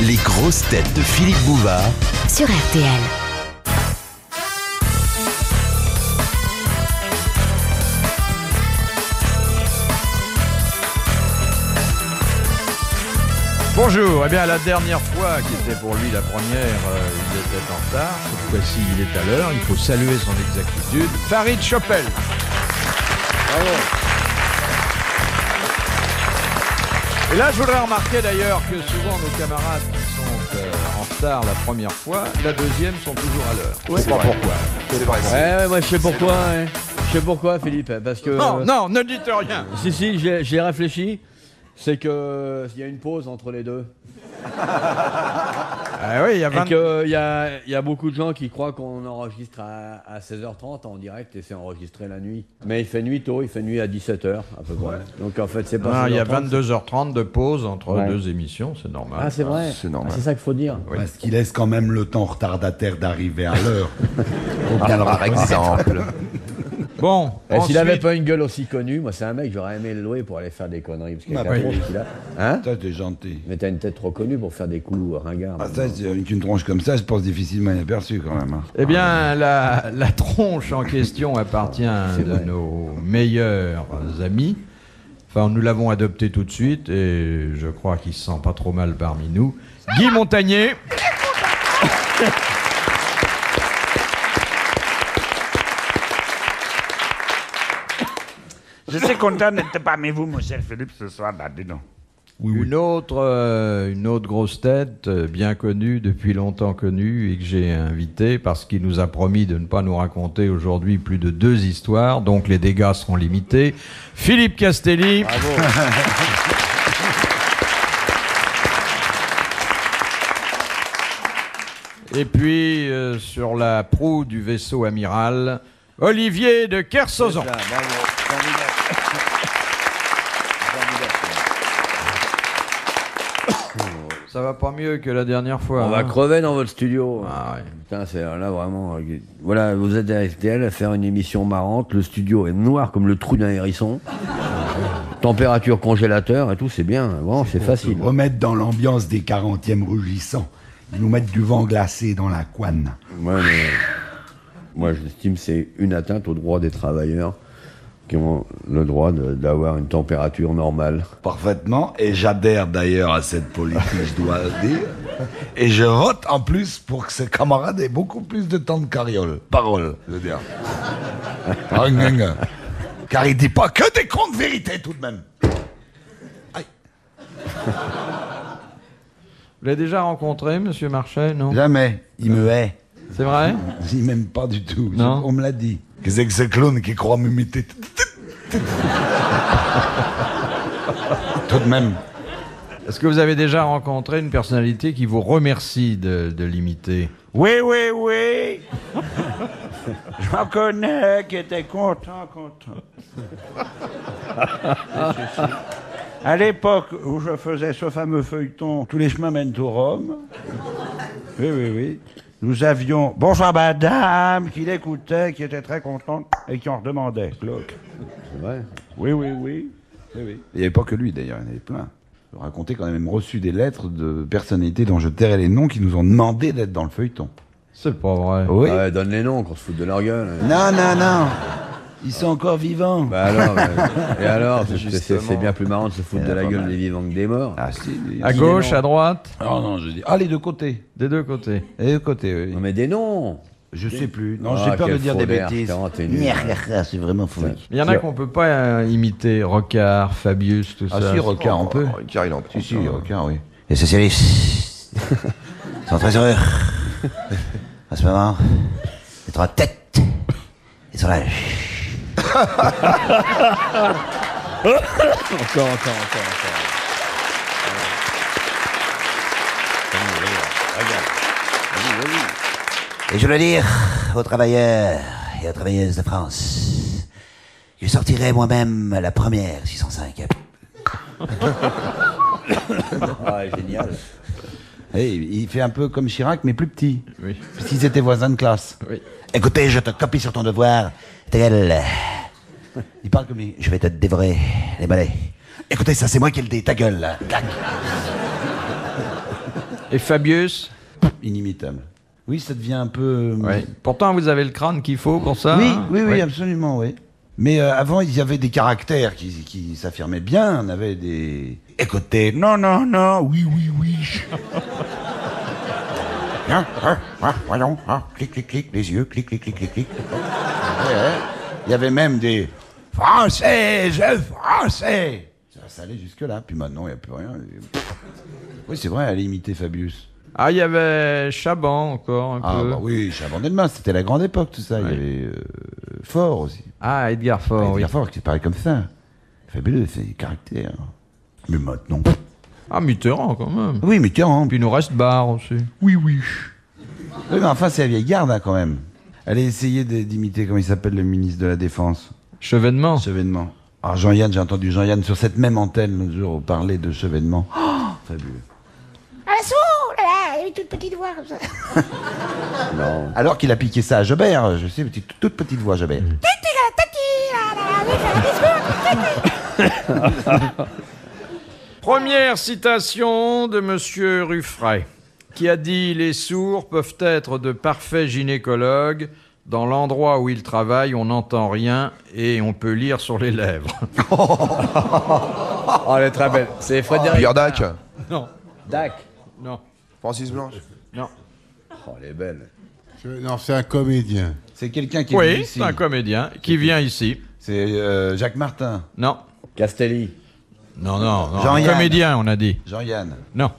Les grosses têtes de Philippe Bouvard sur RTL. Bonjour, eh bien la dernière fois, qui était pour lui la première, il était en retard. Cette fois-ci, il est à l'heure. Il faut saluer son exactitude. Farid Chopel. Bravo. Et là, je voudrais remarquer d'ailleurs que souvent nos camarades qui sont en retard la première fois, la deuxième sont toujours à l'heure. Ouais, c'est pas pourquoi. C'est vrai. Ouais, moi je sais pourquoi. Hein. Je sais pourquoi, Philippe. Parce que. Non, ne dites rien. Si, j'ai réfléchi. C'est que il y a une pause entre les deux. Ah oui, il y a 20... Et qu'il y a beaucoup de gens qui croient qu'on enregistre à 16h30 en direct et c'est enregistré la nuit. Mais il fait nuit tôt, il fait nuit à 17h à peu près. Donc en fait, c'est pas. Non, il y a 16h30, 22h30 de pause entre Ouais. deux émissions, c'est normal. Ah, c'est vrai. C'est normal. Ah, c'est ça qu'il faut dire. Oui. Parce qu'il laisse quand même le temps retardataire d'arriver à l'heure. Faut bien le Par reconnaître. exemple. Bon, Et s'il avait ensuite- pas une gueule aussi connue, moi c'est un mec, j'aurais aimé le louer pour aller faire des conneries. Parce qu'il Bah, a oui. trop ce qu'il a. Hein? Ça, t'es gentil. Mais t'as une tête trop connue pour faire des coups ringards. Ah, ça, c'est avec une tronche comme ça, je pense difficilement inaperçu quand même. Hein. Eh bien, la tronche en question appartient à un de vrai. nos meilleurs amis. Enfin, nous l'avons adopté tout de suite et je crois qu'il se sent pas trop mal parmi nous. Guy Montagnier. Je suis content d'être parmi vous, mon cher Philippe, ce soir. Là, dis donc. Une autre grosse tête, bien connue, depuis longtemps connue, et que j'ai invité parce qu'il nous a promis de ne pas nous raconter aujourd'hui plus de 2 histoires, donc les dégâts seront limités. Philippe Castelli. Et puis, sur la proue du vaisseau amiral, Olivier de Kersauzon. Ça va pas mieux que la dernière fois. On va hein. crever dans votre studio. Ah ouais. Putain, c'est là vraiment. Voilà, vous êtes à RTL à faire une émission marrante. Le studio est noir comme le trou d'un hérisson. Température congélateur et tout, c'est bien. Vraiment, c'est facile. Remettre dans l'ambiance des 40e rugissants. Ils nous mettent du vent glacé dans la couenne. Ouais, mais moi, j'estime que c'est une atteinte aux droits des travailleurs qui ont le droit d'avoir une température normale. Parfaitement, et j'adhère d'ailleurs à cette politique, je dois le dire. Et je vote en plus pour que ces camarades aient beaucoup plus de temps de parole, je veux dire. Car il dit pas que des contes vérités tout de même. Aïe. Vous l'avez déjà rencontré, monsieur Marchais, non? Jamais, il me hait. C'est vrai? Il m'aime pas du tout, Non. on me l'a dit. Que c'est que ce clown qui croit m'imiter. Tout de même. Est-ce que vous avez déjà rencontré une personnalité qui vous remercie de l'imiter? Oui. J'en connais qui étaient contents. À l'époque où je faisais ce fameux feuilleton, tous les chemins mènent au Rhum. Oui. Nous avions bonjour madame qui l'écoutait, qui était très contente et qui en redemandait. Glauque. C'est vrai. Oui. Il n'y avait pas que lui d'ailleurs, il y en avait plein. Je peux raconter qu'on a même reçu des lettres de personnalités dont je tairai les noms qui nous ont demandé d'être dans le feuilleton. C'est pas vrai. Oui. Ouais, donne les noms, qu'on se fout de leur gueule. Non. Ils sont encore vivants. Bah alors, et alors, c'est Justement. bien plus marrant de se foutre de la gueule des vivants que des morts. Ah si. À gauche, à droite? Non, je dis. Ah, les deux côtés. Des deux côtés. Les deux côtés, oui. Non mais des noms. Je sais plus. Non, Ah, j'ai peur de quel dire des fraudeur, bêtises. putain, t'es nul. C'est vraiment fou. Il y en a qu'on peut pas imiter. Rocard, Fabius, tout Ah ça. si, Rocard, on peut. Car il en prend. Si, Rocard, oui. Les socialistes sont très heureux en ce moment d'être en tête et sur la... Encore. Et je veux le dire aux travailleurs et aux travailleuses de France, je sortirai moi-même la première 605. Ah, génial. Hey, il fait un peu comme Chirac, mais plus petit. Oui. S'ils étaient voisins de classe. Oui. Écoutez, je te copie sur ton devoir. Tel. Il parle comme lui. Je vais te dévorer les mollets. Écoutez, ça c'est moi qui le dis. Ta gueule, là. Clac. Et Fabius? Inimitable. Oui, ça devient un peu... Oui. Pourtant, vous avez le crâne qu'il faut pour ça. Oui, hein oui, absolument, oui. Mais avant, il y avait des caractères qui s'affirmaient bien. On avait des... Écoutez, non, oui, oui, oui. Bien, voyons, clic, clic, clic, les yeux, clic, clic, clic, clic, clic. Il y avait même des... Français, français. Ça allait jusque-là, puis maintenant, il n'y a plus rien. Oui, c'est vrai, elle imitait Fabius. Ah, il y avait Chaban encore un peu. Bah oui, Chaban Delmas, c'était la grande époque, tout ça. Ouais. Il y avait Fort aussi. Ah, Edgar Faure, oui. Edgar Faure qui paraît comme ça. Fabuleux, c'est des caractères. Mais maintenant... Ah, Mitterrand quand même. Oui, Mitterrand. Puis il nous reste Barre aussi. Oui, oui. Oui, mais enfin, c'est la vieille garde, hein, quand même. Allez essayer d'imiter, comment il s'appelle, le ministre de la Défense. Chevènement. Chevènement. Alors, Jean-Yann, j'ai entendu Jean-Yann sur cette même antenne l'autre jour parler de Chevènement. Fabuleux. Il a une toute petite voix comme ça. Non. Alors qu'il a piqué ça à Jobert, je sais, toute petite voix, Jobert. Première citation de Monsieur Ruffray, qui a dit « Les sourds peuvent être de parfaits gynécologues. Dans l'endroit où ils travaillent, on n'entend rien et on peut lire sur les lèvres. » Oh, elle est très belle. C'est Frédéric. Pierre Dac, Non, Dac. non, Francis Blanche. non. Oh, elle est belle. Non, c'est un comédien. C'est quelqu'un qui est venu Oui, ici. c'est un comédien qui vient ici. C'est Jacques Martin. Non, Castelli. non. Un Jean-Yann. comédien, on a dit. Jean-Yann. Non,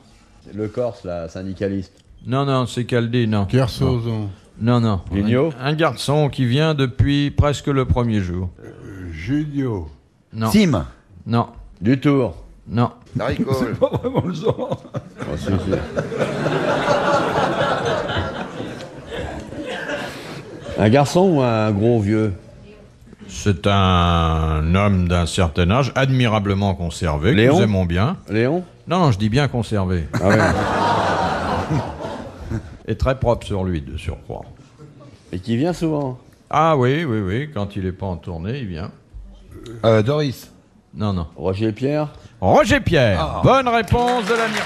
Le Corse, là, syndicaliste. non, c'est Caldi, non. Kersozon. Non. Vigneault. Un garçon qui vient depuis presque le premier jour. Julio. Non, Sim. non, Dutour. non. Daricole. Pas vraiment le genre. Oh, si, si. Un garçon ou un gros vieux? C'est un homme d'un certain âge, admirablement conservé, que Léon nous aimons bien. Léon? Non, je dis bien conservé. Ah ouais. Et très propre sur lui, de surcroît. Et qui vient souvent. Ah oui, quand il n'est pas en tournée, il vient. Doris. Non. Roger Pierre? Roger Pierre, bonne réponse de l'amiral.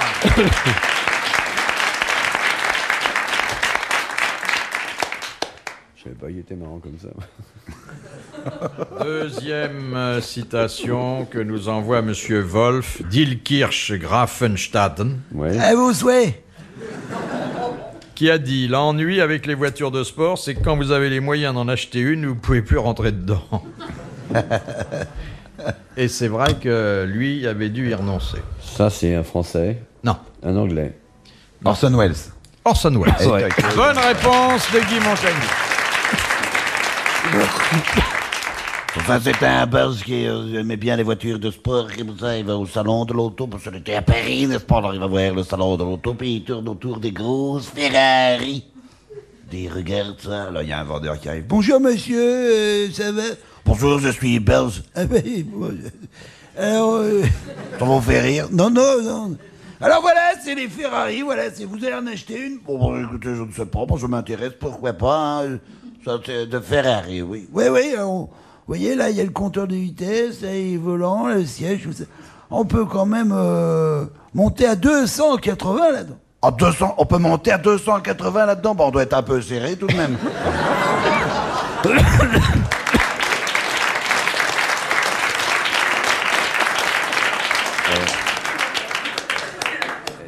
Je savais pas qu'il était marrant comme ça. Deuxième citation que nous envoie Monsieur Wolf, Dilkirch Grafenstaden, Ouais. À vos souhaits. qui a dit « L'ennui avec les voitures de sport, c'est que quand vous avez les moyens d'en acheter une, vous ne pouvez plus rentrer dedans. » Et c'est vrai que lui avait dû y renoncer. Ça, c'est un Français. Non. Un Anglais. Orson Welles. Orson Welles. Bonne réponse de Guy Montagny. Enfin, c'était un Belge qui aimait bien les voitures de sport, et comme ça, il va au salon de l'auto, parce qu'on était à Paris, n'est-ce pas? Alors, il va voir le salon de l'auto, puis il tourne autour des grosses Ferrari. Il regarde ça, là, il y a un vendeur qui arrive. Bonjour, monsieur, ça va? Bonjour, je suis belge. Ah ben, alors, ça vous fait rire? Non. Alors voilà, c'est les Ferrari, voilà, si vous allez en acheter une. Bon, écoutez, je ne sais pas, moi je m'intéresse, pourquoi pas, hein, ça, c'est de Ferrari, oui. Oui, vous voyez, là, il y a le compteur de vitesse, là, il y a le volant, le siège, tout ça. On peut quand même monter à 280 là-dedans. À 200, on peut monter à 280 là-dedans? Bon, on doit être un peu serré tout de même.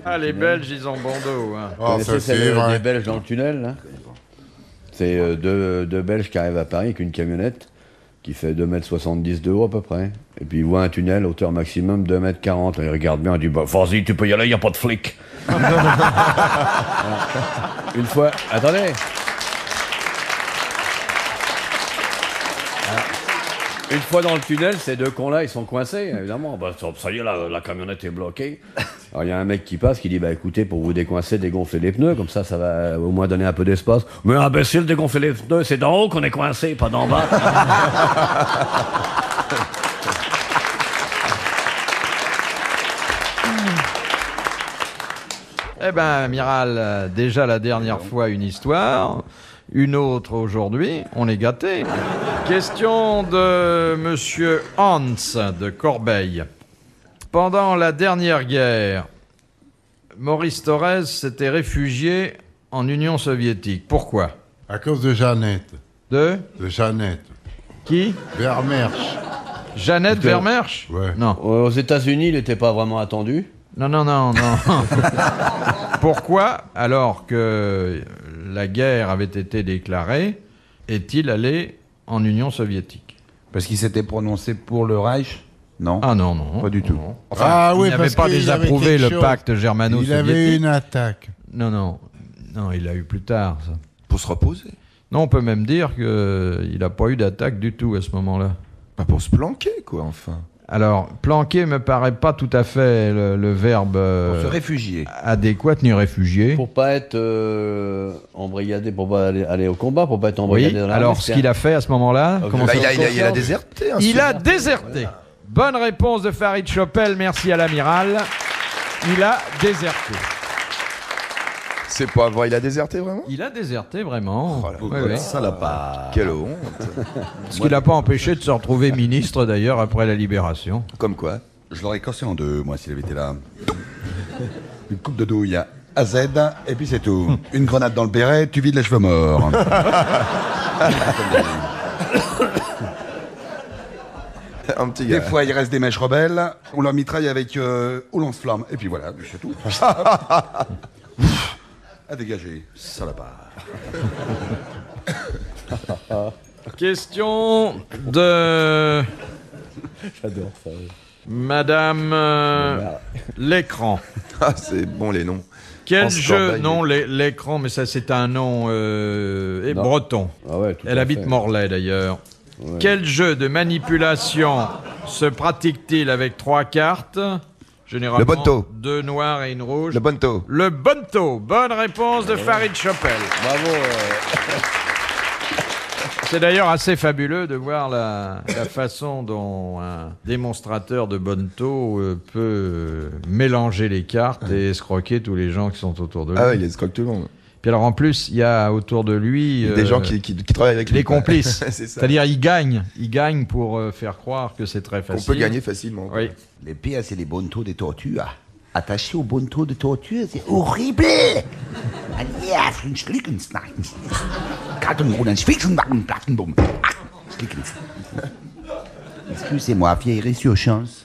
Ah, les Belges, ils ont bon dos. Hein. Oh, Vous ça connaissez c'est celle vrai. des Belges dans le tunnel, là? C'est deux Belges qui arrivent à Paris avec une camionnette qui fait 2,70 m de haut à peu près. Et puis ils voient un tunnel, hauteur maximum 2,40 m. Ils regardent bien, ils disent bah, vas-y, tu peux y aller, il n'y a pas de flic. Une fois, attendez. Une fois dans le tunnel, ces deux cons-là, ils sont coincés, évidemment. Bah, ça y est, la camionnette est bloquée. Alors il y a un mec qui passe qui dit bah écoutez, pour vous décoincer, dégonflez les pneus, comme ça va au moins donner un peu d'espace. Mais imbécile, dégonfler les pneus, c'est d'en haut qu'on est coincé, pas d'en bas. Eh ben, amiral, déjà la dernière fois une histoire, une autre aujourd'hui, on est gâtés. Question de monsieur Hans de Corbeil. Pendant la dernière guerre, Maurice Thorez s'était réfugié en Union soviétique. Pourquoi? À cause de Jeannette. De Jeannette. qui? Vermersch. Jeannette Vermersch? Ouais. Non. Aux États-Unis, il n'était pas vraiment attendu. Non. Pourquoi, alors que la guerre avait été déclarée, est-il allé en Union soviétique? Parce qu'il s'était prononcé pour le Reich? Non. Ah non. Pas du tout. Non. Oui, il n'avait parce pas qu'il avait désapprouvé quelque le chose. pacte germano-soviétique. Il avait eu une attaque. Non, il a eu plus tard, ça. Pour se reposer. Non, on peut même dire qu'il n'a pas eu d'attaque du tout à ce moment-là. Pas pour se planquer, quoi, enfin. Alors, planquer me paraît pas tout à fait le verbe Pour se réfugier. adéquat ni réfugié. Pour pas être embrigadé, pour pas aller au combat, pour pas être Oui, embrigadé dans l'armée. alors ce qu'il a fait à ce moment-là, Ok. comment Bah, ça il a déserté. hein, Il a sûrement. déserté. Bonne réponse de Farid Chopel, merci à l'amiral. Il a déserté. C'est pas vrai, il a déserté vraiment. Il a déserté vraiment. Oh là, Oui, voilà. oui. Ça l'a pas. Quelle honte. Ce qui l'a pas empêché de se retrouver ministre d'ailleurs après la libération. Comme quoi. Je l'aurais cassé en deux, moi, s'il avait été là. Une coupe de douille à Z, et puis c'est tout. Une grenade dans le béret, tu vides les cheveux morts. Un petit Des gars. fois, il reste des mèches rebelles, on leur mitraille avec au lance-flamme, et puis voilà, c'est tout. À dégager, salopard. Question de J'adore ça. Madame L'écran. Ah, c'est bon les noms. Quel France jeu? Corbeil. Non, l'écran, mais ça c'est un nom et Non. breton. Ah ouais, tout Elle à habite fait. Morlaix d'ailleurs. Ouais. Quel jeu de manipulation se pratique-t-il avec 3 cartes? Généralement, Le bonto. 2 noirs et une rouge. Le bonto. Le bonto. Bonne réponse de Farid Chopel. Bravo. C'est d'ailleurs assez fabuleux de voir la façon dont un démonstrateur de bonto peut mélanger les cartes et escroquer tous les gens qui sont autour de lui. Ah ouais, il escroque tout le monde. Puis alors en plus, il y a autour de lui Des gens qui travaillent avec lui. les quoi. complices. C'est ça. C'est-à-dire ils gagnent pour faire croire que c'est très On facile. peut gagner facilement. quoi. Oui. Les pires, c'est les bonnetos des tortues. Attachés aux bonnetos de tortues, c'est horrible. Excusez-moi, vieillerie sur chance.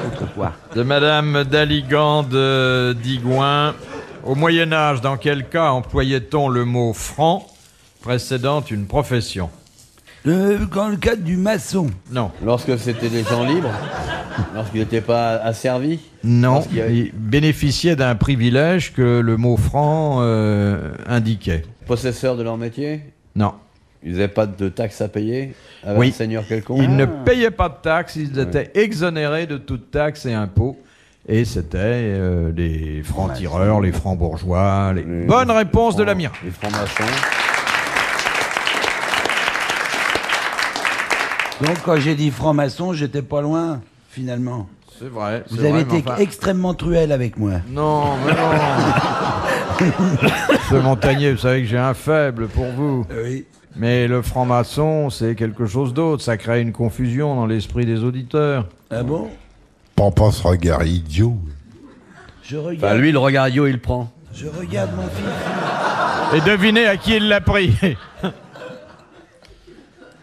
Autrefois. De Madame Daligan de Digoin. Au Moyen-Âge, dans quel cas employait-on le mot franc précédant une profession? Dans le cadre du maçon. Non. Lorsque c'était des gens libres, lorsqu'ils n'étaient pas asservis. Non, Parce qu'il y avait- il bénéficiait d'un privilège que le mot franc indiquait. Possesseurs de leur métier, Non. ils n'avaient pas de taxes à payer avec Oui. un seigneur quelconque. Ils ne payaient pas de taxes, ils étaient exonérés de toute taxe et impôt. Et c'était les francs-tireurs, les francs-bourgeois. Bonne réponse de l'amiral. Les francs-maçons. Donc quand j'ai dit franc-maçon, j'étais pas loin, finalement. C'est vrai. Vous avez été extrêmement cruel avec moi. Non, mais non. Ce Montagnier, vous savez que j'ai un faible pour vous. Oui. Mais le franc-maçon, c'est quelque chose d'autre. Ça crée une confusion dans l'esprit des auditeurs. Ah bon? Pas ce regard idiot. Je regarde, Bah, lui, le regard idiot, il le prend. je regarde mon fils. Et devinez à qui il l'a pris.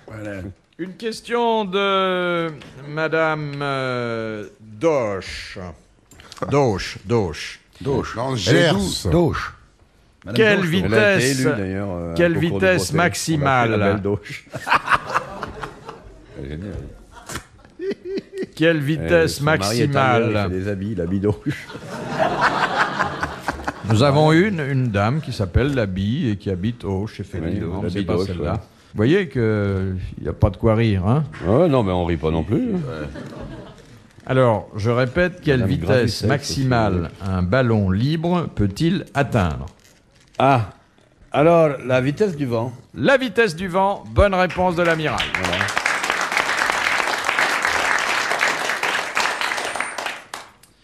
Voilà. Une question de Madame Doche. Doche. Non, Gers. Dauche. Quelle Elle a été vitesse, élue, d'ailleurs, quelle au concours de vitesse beauté. maximale On l'a fait, la belle Dauche. Elle est géniale. Quelle vitesse Son mari est italien, il maximale fait des habits, la Dauche. Nous avons une dame qui s'appelle Labi et qui habite Auch, effectivement. Oui, C'est Labi pas d'Auch, celle-là. ouais. Vous voyez qu'il n'y a pas de quoi rire, hein? Ouais, non, mais on rit pas non plus. Alors, je répète, quelle Madame vitesse Gravissette maximale un ballon libre peut-il atteindre? Ah, alors, la vitesse du vent. La vitesse du vent, bonne réponse de l'amiral. Voilà.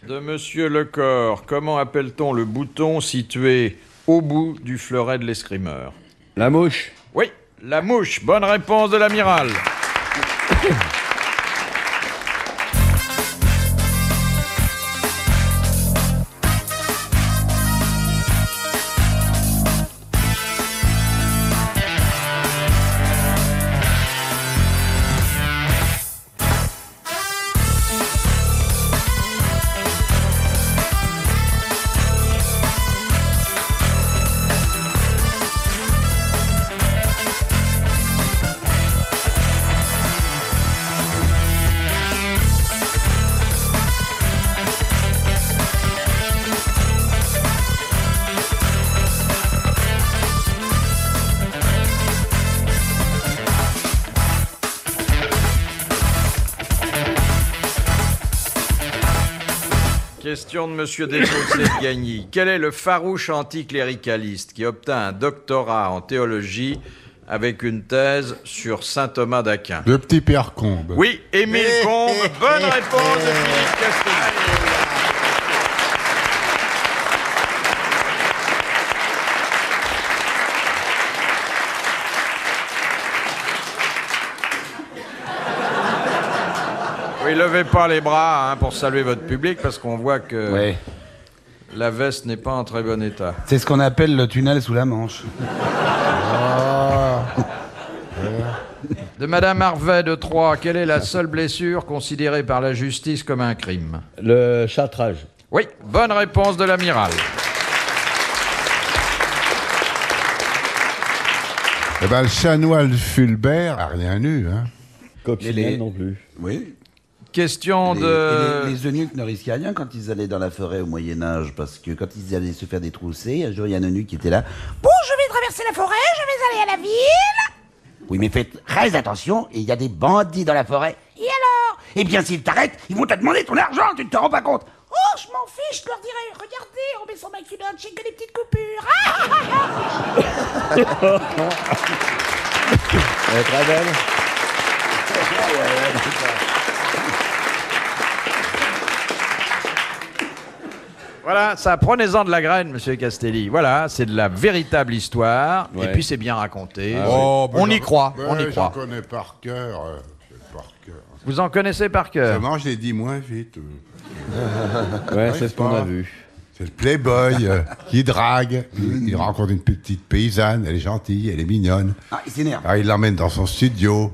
De Monsieur Lecor, comment appelle-t-on le bouton situé au bout du fleuret de l'escrimeur? La mouche. Oui, la mouche, bonne réponse de l'amiral. Question de Monsieur Desfossés de Gagny. Quel est le farouche anticléricaliste qui obtint un doctorat en théologie avec une thèse sur saint Thomas d'Aquin? Le petit Pierre Combe. Oui, Émile Combes. Bonne réponse de Philippe Castelli. Oui, levez pas les bras pour saluer votre public parce qu'on voit que la veste n'est pas en très bon état. C'est ce qu'on appelle le tunnel sous la Manche. De Madame Harvet de Troyes, quelle est la seule blessure considérée par la justice comme un crime? Le chartrage. Oui, bonne réponse de l'amiral. Eh ben, le chanoine Fulbert a rien eu, hein. Coccinelle non plus. Oui. Question de... Les eunuques ne risquaient rien quand ils allaient dans la forêt au Moyen-Âge, parce que quand ils allaient se faire détrousser, un jour il y a un eunuque qui était là. Bon, je vais traverser la forêt, je vais aller à la ville. Oui, mais faites très attention, il y a des bandits dans la forêt. Et alors? Eh bien, s'ils t'arrêtent, ils vont te demander ton argent, tu ne te rends pas compte. Oh, je m'en fiche, je leur dirai, regardez, on met son ma culotte, j'ai que des petites coupures. Elle est très belle. Voilà, ça, prenez-en de la graine, Monsieur Castelli. Voilà, c'est de la véritable histoire, et puis c'est bien raconté. On y croit, on y J'en croit. connais par cœur. Vous en connaissez par cœur? Seulement, je l'ai dit moins vite. Ouais, c'est ce qu'on a vu. C'est le playboy qui drague. Il rencontre une petite paysanne, elle est gentille, elle est mignonne. Ah, il s'énerve. Alors, il l'emmène dans son studio,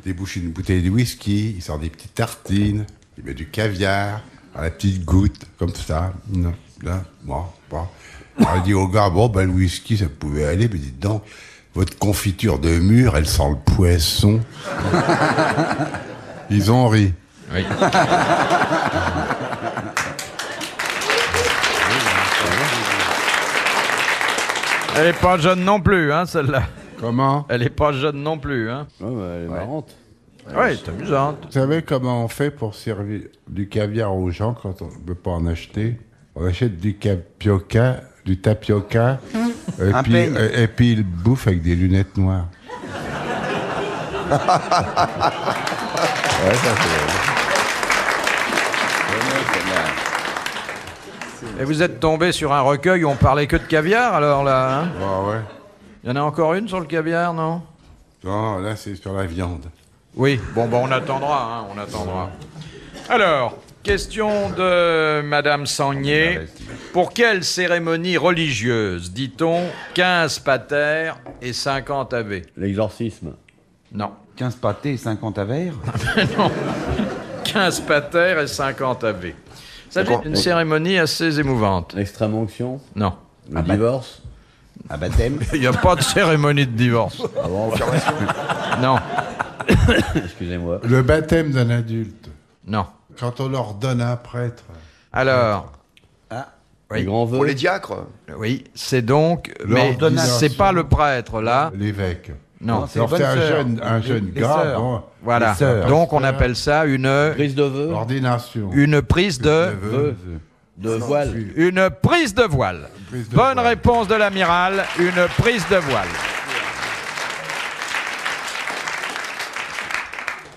débouche une bouteille de whisky, il sort des petites tartines, il met du caviar, à la petite goutte, comme ça. Non, là, bon. Alors, il dit au gars, bon, ben, le whisky, ça pouvait aller, mais dites donc, votre confiture de mûre, elle sent le poisson. Ils ont ri. Oui. Elle est pas jeune non plus, hein, celle-là. Comment? Elle est pas jeune non plus, hein. Ouais, bah, elle est marrante. Oui, c'est amusante. Vous savez comment on fait pour servir du caviar aux gens quand on ne peut pas en acheter? On achète du tapioca, et puis ils bouffent avec des lunettes noires. Ouais, ça Et vous êtes tombé sur un recueil où on parlait que de caviar, alors, là, hein? Ah ouais. Il y en a encore une sur le caviar, non? Non, là, c'est sur la viande. Oui, bon, on attendra, on attendra. Alors, question de Madame Sagnier. Pour quelle cérémonie religieuse dit-on 15 pater et 50 ave? L'exorcisme. Non. 15 pâtés et 50 à verre. Non. 15 pater et 50 ave. Ça s'agit d'une cérémonie assez émouvante. Extrême onction. Non. Le divorce. Un baptême. Il n'y a pas de cérémonie de divorce. Ah bon? Non. Excusez-moi. Le baptême d'un adulte. Non. Quand on ordonne un prêtre. Alors. Les grands vœux. Pour les diacres. Oui, c'est donc. Mais c'est pas le prêtre, là. L'évêque. Non. C'est un jeune gars. Bon, voilà. Donc on appelle ça une. Prise de vœux. Ordination. Une prise de. De voile. Une prise de voile. Bonne réponse de l'amiral. Une prise de voile.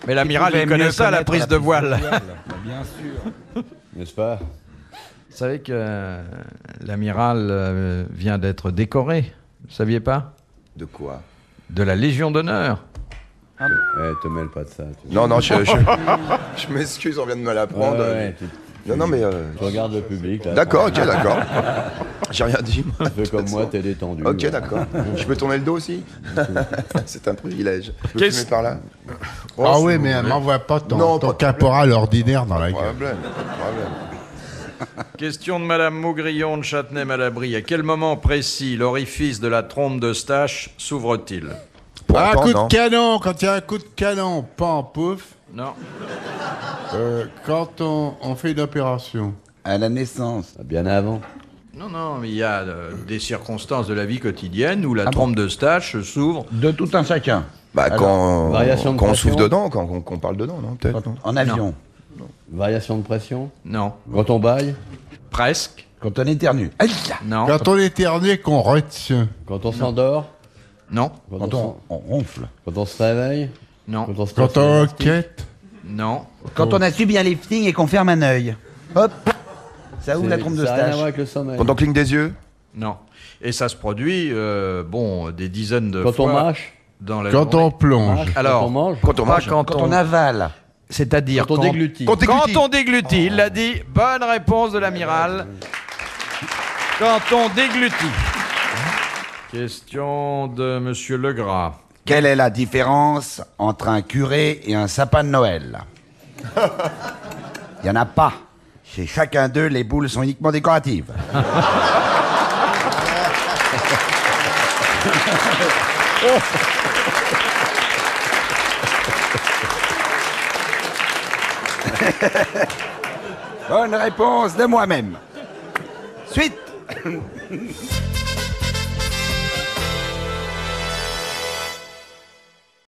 Mais l'amiral, il connaît ça, la prise de voile. Bien sûr. N'est-ce pas? Vous savez que l'amiral vient d'être décoré. Vous saviez pas? De quoi? De la Légion d'honneur. Te mêle pas de ça. Non, je m'excuse, on vient de me l'apprendre. Non, mais... Tu regardes le public, là. D'accord, ok, d'accord. J'ai rien dit, moi. Fais comme moi, t'es détendu. Ok, d'accord. Je peux tourner le dos aussi? C'est un privilège. Je peux filmer par là? Ah oui, mais m'envoie pas ton caporal ordinaire dans la gueule. Problème. Question de Madame Maugrillon de Châtenay-Malabry. À quel moment précis l'orifice de la trompe d'Eustache s'ouvre-t-il? Un coup de canon, quand il y a un coup de canon, pan, pouf. Non. Quand on fait une opération. À la naissance. Bien avant. Non, mais il y a des circonstances de la vie quotidienne où la trompe d'Eustache s'ouvre. De tout un chacun. Bah, quand variation de on pression. souffle dedans, quand on parle dedans, non? Peut-être. En avion. Variation de pression? Non. Quand on baille? Presque. Quand on éternue. Aïe. Non. Quand on éternue et qu'on retient. Quand on s'endort? Non. Quand on ronfle. Quand on se réveille? Non. Quand on se Quand on enquête. Non. Quand on a subi un lifting et qu'on ferme un œil. Hop. Ça ouvre la trompe de Ça n'a rien à stache. voir avec le sommeil. Quand on cligne des yeux. Non. Et ça se produit, des dizaines de Quand fois. on mâche? Dans la Quand journée. on plonge. Alors, quand on mange? Quand on pas mange. quand Quand on avale. C'est-à-dire Quand on déglutit. Quand on déglutit, il l'a dit. Bonne réponse de l'amiral. Quand on déglutit. Question de Monsieur Legras. Quelle est la différence entre un curé et un sapin de Noël? Il n'y en a pas. Chez chacun d'eux, les boules sont uniquement décoratives. Bonne réponse de moi-même. Suite.